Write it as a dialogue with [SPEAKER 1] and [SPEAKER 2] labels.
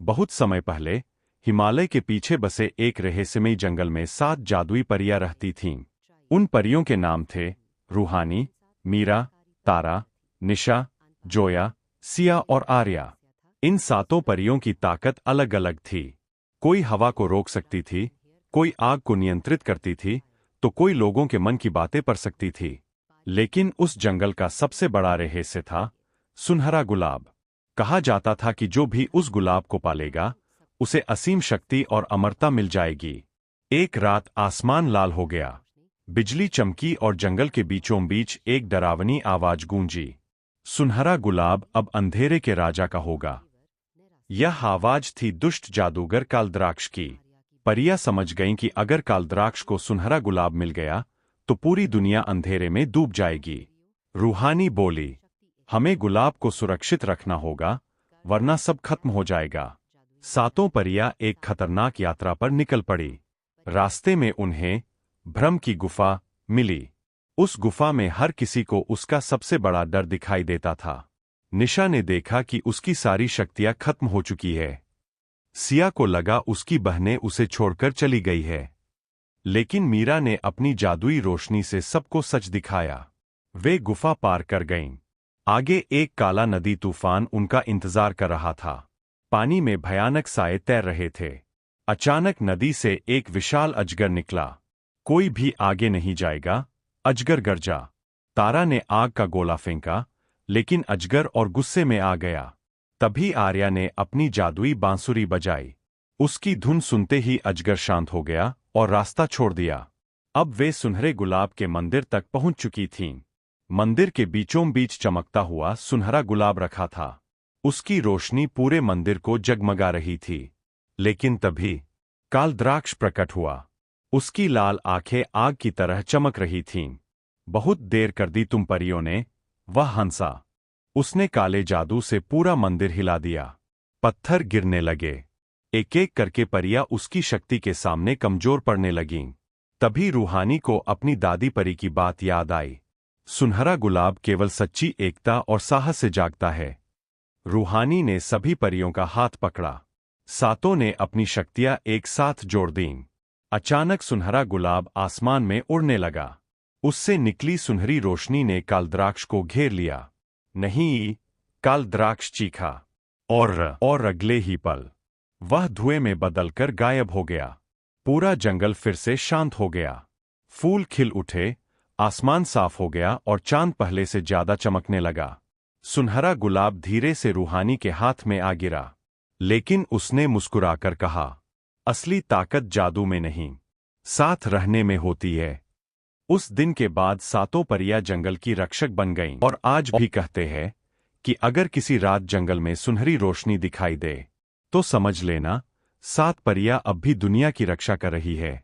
[SPEAKER 1] बहुत समय पहले हिमालय के पीछे बसे एक रहस्यमयी जंगल में 7 जादुई परियां रहती थीं। उन परियों के नाम थे रूहानी, मीरा, तारा, निशा, जोया, सिया और आर्या। इन 7 परियों की ताकत अलग अलग थी। कोई हवा को रोक सकती थी, कोई आग को नियंत्रित करती थी, तो कोई लोगों के मन की बातें पढ़ सकती थी। लेकिन उस जंगल का सबसे बड़ा रहस्य था सुनहरा गुलाब। कहा जाता था कि जो भी उस गुलाब को पालेगा उसे असीम शक्ति और अमरता मिल जाएगी। एक रात आसमान लाल हो गया, बिजली चमकी और जंगल के बीचों बीच एक डरावनी आवाज गूंजी। सुनहरा गुलाब अब अंधेरे के राजा का होगा। यह आवाज थी दुष्ट जादूगर कालद्राक्ष की। परियां समझ गईं कि अगर कालद्राक्ष को सुनहरा गुलाब मिल गया तो पूरी दुनिया अंधेरे में डूब जाएगी। रूहानी बोली, हमें गुलाब को सुरक्षित रखना होगा, वरना सब खत्म हो जाएगा। 7 परियां एक खतरनाक यात्रा पर निकल पड़ी। रास्ते में उन्हें भ्रम की गुफा मिली। उस गुफा में हर किसी को उसका सबसे बड़ा डर दिखाई देता था। निशा ने देखा कि उसकी सारी शक्तियां खत्म हो चुकी है। सिया को लगा उसकी बहनें उसे छोड़कर चली गई है। लेकिन मीरा ने अपनी जादुई रोशनी से सबको सच दिखाया। वे गुफा पार कर गईं। आगे एक काला नदी तूफान उनका इंतजार कर रहा था। पानी में भयानक साए तैर रहे थे। अचानक नदी से एक विशाल अजगर निकला। कोई भी आगे नहीं जाएगा, अजगर गरजा। तारा ने आग का गोला फेंका, लेकिन अजगर और गुस्से में आ गया। तभी आर्या ने अपनी जादुई बांसुरी बजाई। उसकी धुन सुनते ही अजगर शांत हो गया और रास्ता छोड़ दिया। अब वे सुनहरे गुलाब के मंदिर तक पहुंच चुकी थीं। मंदिर के बीचों बीच चमकता हुआ सुनहरा गुलाब रखा था। उसकी रोशनी पूरे मंदिर को जगमगा रही थी। लेकिन तभी कालद्राक्ष प्रकट हुआ। उसकी लाल आंखें आग की तरह चमक रही थीं। बहुत देर कर दी तुम परियों ने, वह हंसा। उसने काले जादू से पूरा मंदिर हिला दिया। पत्थर गिरने लगे। एक एक करके परियां उसकी शक्ति के सामने कमजोर पड़ने लगीं। तभी रूहानी को अपनी दादी परी की बात याद आई। सुनहरा गुलाब केवल सच्ची एकता और साहस से जागता है। रूहानी ने सभी परियों का हाथ पकड़ा। 7 ने अपनी शक्तियां एक साथ जोड़ दीं। अचानक सुनहरा गुलाब आसमान में उड़ने लगा। उससे निकली सुनहरी रोशनी ने कालद्राक्ष को घेर लिया। नहीं, कालद्राक्ष चीखा। और अगले ही पल वह धुएं में बदलकर गायब हो गया। पूरा जंगल फिर से शांत हो गया। फूल खिल उठे, आसमान साफ हो गया और चांद पहले से ज्यादा चमकने लगा। सुनहरा गुलाब धीरे से रूहानी के हाथ में आ गिरा। लेकिन उसने मुस्कुराकर कहा, असली ताकत जादू में नहीं, साथ रहने में होती है। उस दिन के बाद 7 परियां जंगल की रक्षक बन गईं और आज भी कहते हैं कि अगर किसी रात जंगल में सुनहरी रोशनी दिखाई दे तो समझ लेना 7 परियां अब भी दुनिया की रक्षा कर रही है।